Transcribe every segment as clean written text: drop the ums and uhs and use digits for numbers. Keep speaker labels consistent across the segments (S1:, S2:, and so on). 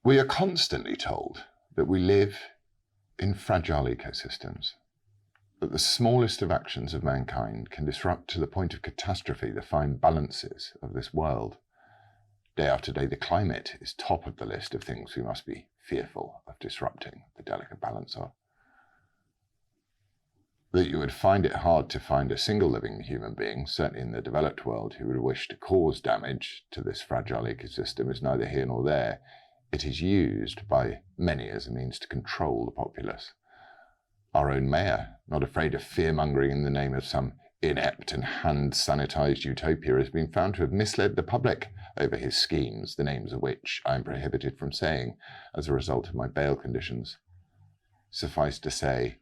S1: We are constantly told that we live in fragile ecosystems, that the smallest of actions of mankind can disrupt to the point of catastrophe the fine balances of this world. Day after day, the climate is top of the list of things we must be fearful of disrupting the delicate balance of. That you would find it hard to find a single living human being, certainly in the developed world, who would wish to cause damage to this fragile ecosystem is neither here nor there. It is used by many as a means to control the populace. Our own mayor, not afraid of fear-mongering in the name of some inept and hand-sanitized utopia, has been found to have misled the public over his schemes, the names of which I am prohibited from saying as a result of my bail conditions. Suffice to say,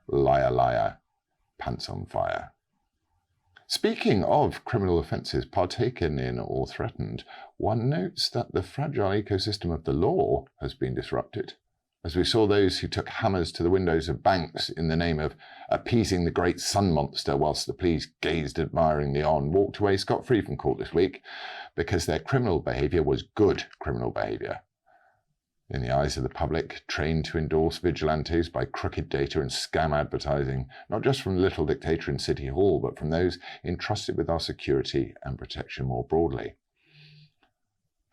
S1: liar, liar, pants on fire. Speaking of criminal offences partaken in or threatened, one notes that the fragile ecosystem of the law has been disrupted, as we saw those who took hammers to the windows of banks in the name of appeasing the great sun monster whilst the police gazed admiringly on, walked away scot-free from court this week because their criminal behaviour was good criminal behaviour. In the eyes of the public, trained to endorse vigilantes by crooked data and scam advertising, not just from the little dictator in City Hall, but from those entrusted with our security and protection more broadly.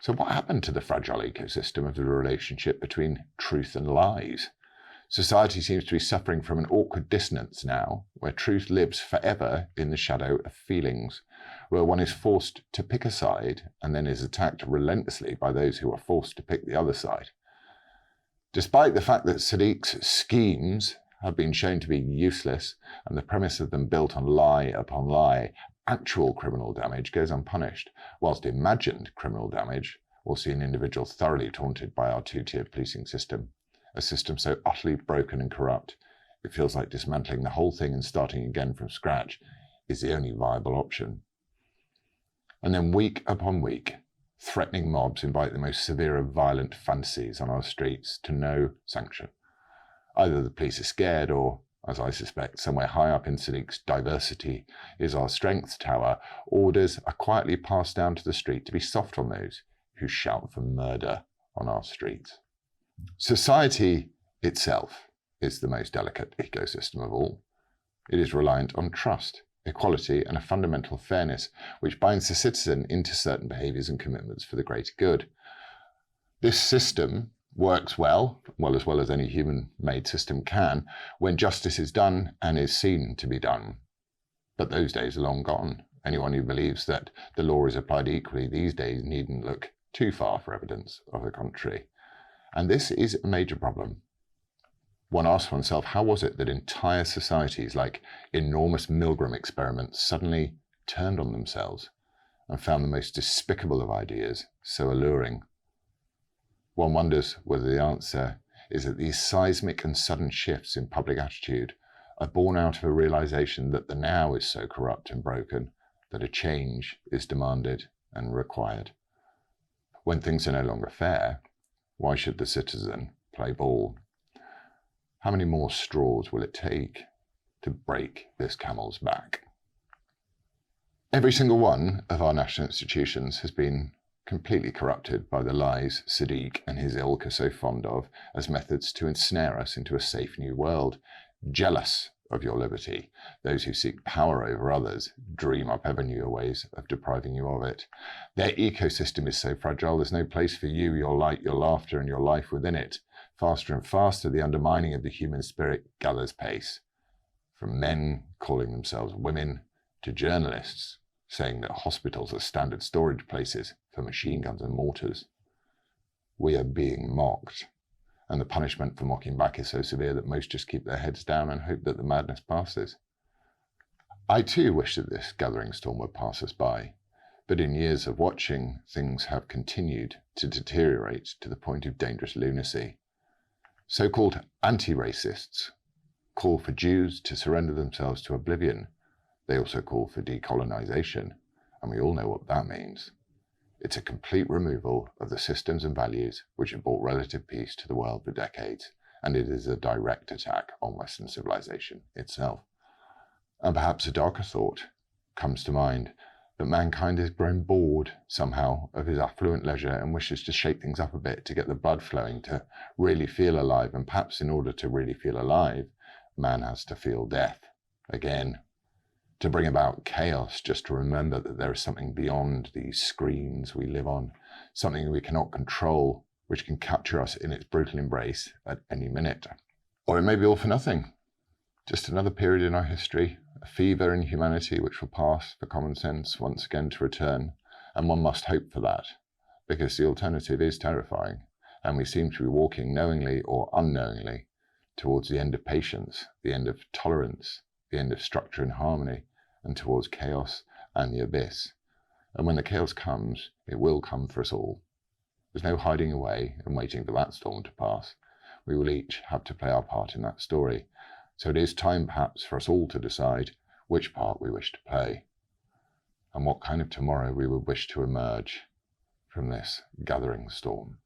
S1: So what happened to the fragile ecosystem of the relationship between truth and lies? Society seems to be suffering from an awkward dissonance now, where truth lives forever in the shadow of feelings, where one is forced to pick a side and then is attacked relentlessly by those who are forced to pick the other side. Despite the fact that Sadiq's schemes have been shown to be useless and the premise of them built on lie upon lie, actual criminal damage goes unpunished, whilst imagined criminal damage will see an individual thoroughly taunted by our two-tiered policing system, a system so utterly broken and corrupt, it feels like dismantling the whole thing and starting again from scratch is the only viable option. And then week upon week, threatening mobs invite the most severe of violent fantasies on our streets to no sanction. Either the police are scared or, as I suspect, somewhere high up in Sadiq's diversity is our strength tower, orders are quietly passed down to the street to be soft on those who shout for murder on our streets. Society itself is the most delicate ecosystem of all. It is reliant on trust, equality, and a fundamental fairness which binds the citizen into certain behaviours and commitments for the greater good. This system works well as any human-made system can, when justice is done and is seen to be done. But those days are long gone. Anyone who believes that the law is applied equally these days needn't look too far for evidence of the contrary. And this is a major problem. One asks oneself, how was it that entire societies, like enormous Milgram experiments, suddenly turned on themselves and found the most despicable of ideas so alluring? One wonders whether the answer is that these seismic and sudden shifts in public attitude are born out of a realization that the now is so corrupt and broken that a change is demanded and required. When things are no longer fair, why should the citizen play ball? How many more straws will it take to break this camel's back? Every single one of our national institutions has been completely corrupted by the lies Sadiq and his ilk are so fond of as methods to ensnare us into a safe new world. Jealous of your liberty, those who seek power over others dream up ever newer ways of depriving you of it. Their ecosystem is so fragile there's no place for you, your light, your laughter, and your life within it. Faster and faster, the undermining of the human spirit gathers pace. From men calling themselves women to journalists saying that hospitals are standard storage places for machine guns and mortars. We are being mocked, and the punishment for mocking back is so severe that most just keep their heads down and hope that the madness passes. I too wish that this gathering storm would pass us by, but in years of watching, things have continued to deteriorate to the point of dangerous lunacy. So-called anti-racists call for Jews to surrender themselves to oblivion. They also call for decolonization, and we all know what that means. It's a complete removal of the systems and values which have brought relative peace to the world for decades, and it is a direct attack on Western civilization itself. And perhaps a darker thought comes to mind, that mankind has grown bored somehow of his affluent leisure and wishes to shake things up a bit, to get the blood flowing, to really feel alive. And perhaps in order to really feel alive, man has to feel death again, to bring about chaos, just to remember that there is something beyond these screens we live on, something we cannot control, which can capture us in its brutal embrace at any minute. Or it may be all for nothing, just another period in our history, a fever in humanity which will pass for common sense once again to return, and one must hope for that, because the alternative is terrifying, and we seem to be walking knowingly or unknowingly towards the end of patience, the end of tolerance, the end of structure and harmony, and towards chaos and the abyss. And when the chaos comes, it will come for us all. There's no hiding away and waiting for that storm to pass. We will each have to play our part in that story. So it is time perhaps for us all to decide which part we wish to play, and what kind of tomorrow we would wish to emerge from this gathering storm.